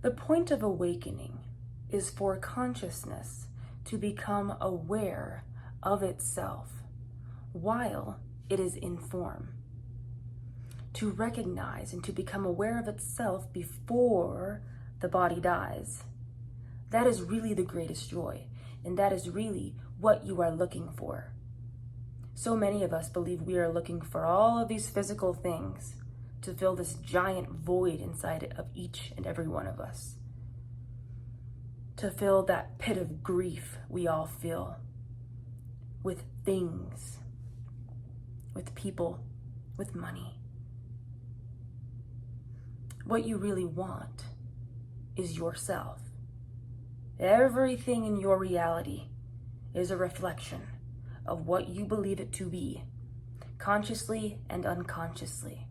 The point of awakening is for consciousness to become aware of itself while it is in form. To recognize and to become aware of itself before the body dies. That is really the greatest joy, and that is really what you are looking for. So many of us believe we are looking for all of these physical things to fill this giant void inside of each and every one of us. To fill that pit of grief we all feel with things, with people, with money. What you really want is yourself. Everything in your reality is a reflection of what you believe it to be, consciously and unconsciously.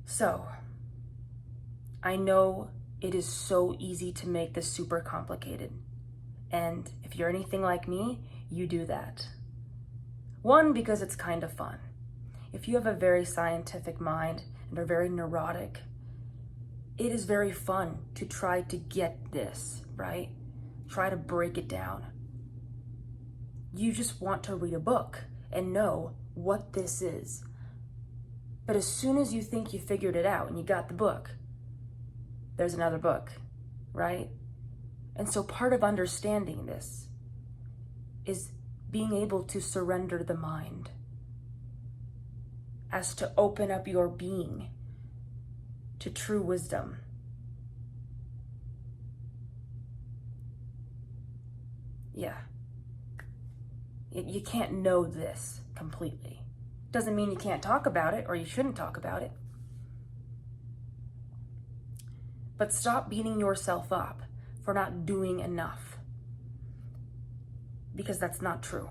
So, I know it is so easy to make this super complicated. And if you're anything like me, you do that. One, because it's kind of fun. If you have a very scientific mind and are very neurotic, it is very fun to try to get this, right? Try to break it down. You just want to read a book and know what this is. But as soon as you think you figured it out and you got the book, there's another book, right? And so part of understanding this is being able to surrender the mind, as to open up your being to true wisdom. Yeah. You can't know this completely. Doesn't mean you can't talk about it or you shouldn't talk about it. But stop beating yourself up for not doing enough, because that's not true.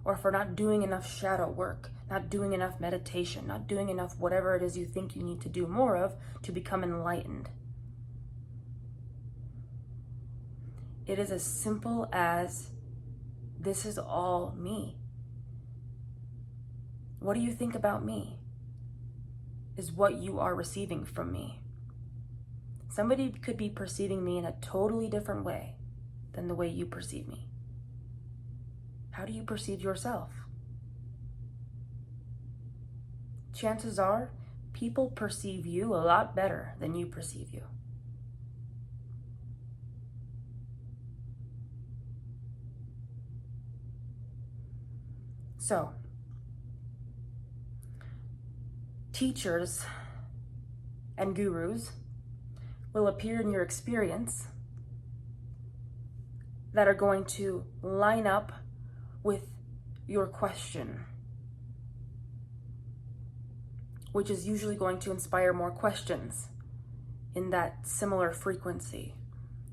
Or for not doing enough shadow work, not doing enough meditation, not doing enough whatever it is you think you need to do more of to become enlightened. It is as simple as, this is all me. What do you think about me is what you are receiving from me. Somebody could be perceiving me in a totally different way than the way you perceive me. How do you perceive yourself? Chances are, people perceive you a lot better than you perceive you. So, teachers and gurus will appear in your experience that are going to line up with your question, which is usually going to inspire more questions in that similar frequency,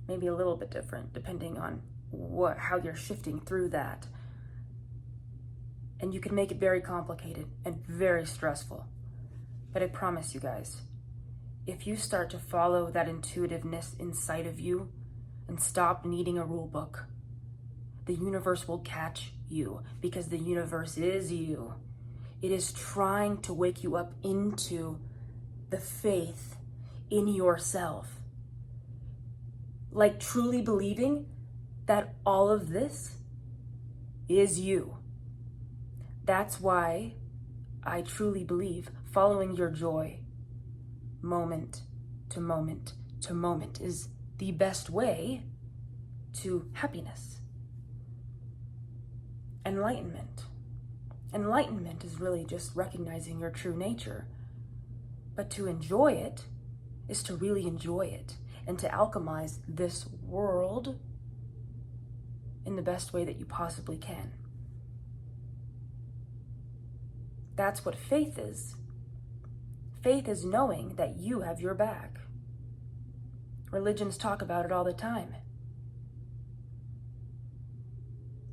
maybe a little bit different depending on how you're shifting through that. And you can make it very complicated and very stressful. But I promise you guys, if you start to follow that intuitiveness inside of you and stop needing a rule book, the universe will catch you, because the universe is you. It is trying to wake you up into the faith in yourself. Like truly believing that all of this is you. That's why I truly believe following your joy, moment to moment to moment, is the best way to happiness. Enlightenment. Enlightenment is really just recognizing your true nature. But to enjoy it is to really enjoy it and to alchemize this world in the best way that you possibly can. That's what faith is. Faith is knowing that you have your back. Religions talk about it all the time.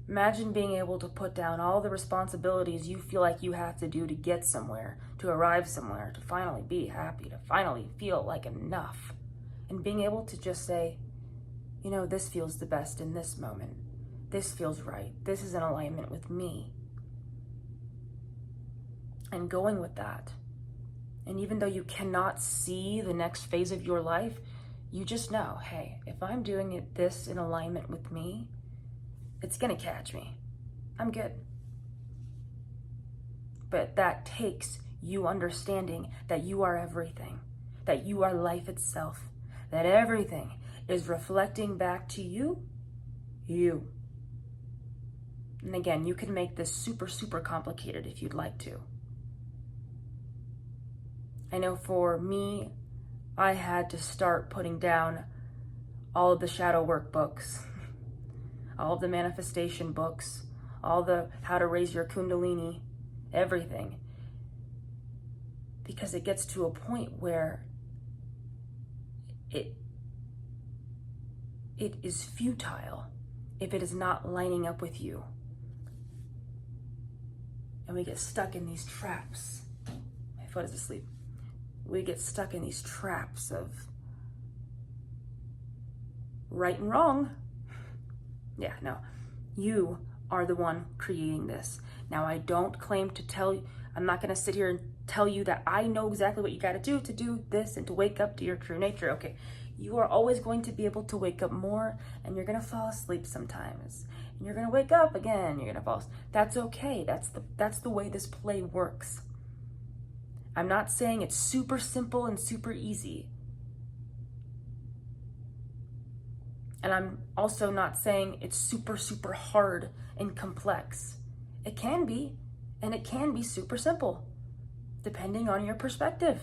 Imagine being able to put down all the responsibilities you feel like you have to do to get somewhere, to arrive somewhere, to finally be happy, to finally feel like enough. And being able to just say, you know, this feels the best in this moment. This feels right. This is in alignment with me. And going with that And even though you cannot see the next phase of your life, you just know, hey, if I'm doing this in alignment with me, it's gonna catch me. I'm good. But that takes you understanding that you are everything, that you are life itself, that everything is reflecting back to you. And again, you can make this super, super complicated if you'd like to. I know for me, I had to start putting down all of the shadow work books, all of the manifestation books, all the how to raise your kundalini, everything. Because it gets to a point where it is futile if it is not lining up with you. And we get stuck in these traps. My foot is asleep. We get stuck in these traps of right and wrong. Yeah, no. You are the one creating this. Now, I don't claim to tell you, I'm not going to sit here and tell you that I know exactly what you got to do this and to wake up to your true nature. Okay, you are always going to be able to wake up more, and you're going to fall asleep sometimes. And you're going to wake up again, you're going to fall asleep. That's okay. That's the way this play works. I'm not saying it's super simple and super easy. And I'm also not saying it's super, super hard and complex. It can be, and it can be super simple, depending on your perspective,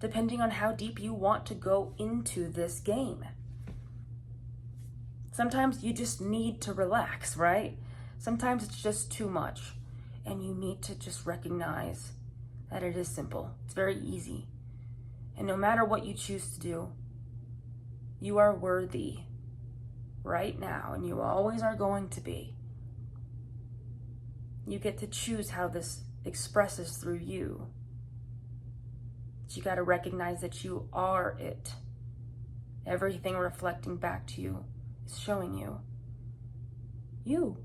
depending on how deep you want to go into this game. Sometimes you just need to relax, right? Sometimes it's just too much, and you need to just recognize that it is simple. It's very easy. And no matter what you choose to do, you are worthy right now, and you always are going to be. You get to choose how this expresses through you. But you got to recognize that you are it. Everything reflecting back to you is showing you. You.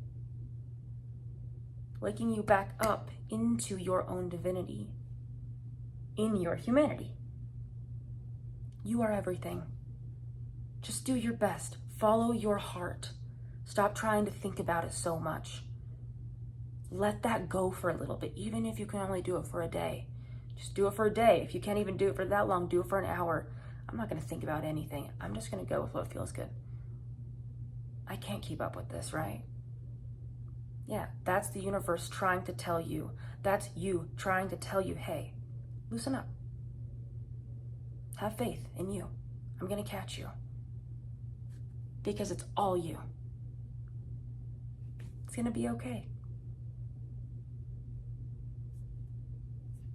Waking you back up into your own divinity, in your humanity. You are everything. Just do your best. Follow your heart. Stop trying to think about it so much. Let that go for a little bit, even if you can only do it for a day. Just do it for a day. If you can't even do it for that long, do it for an hour. I'm not going to think about anything. I'm just going to go with what feels good. I can't keep up with this, right? Yeah, that's the universe trying to tell you. That's you trying to tell you, hey, loosen up. Have faith in you. I'm going to catch you. Because it's all you. It's going to be okay.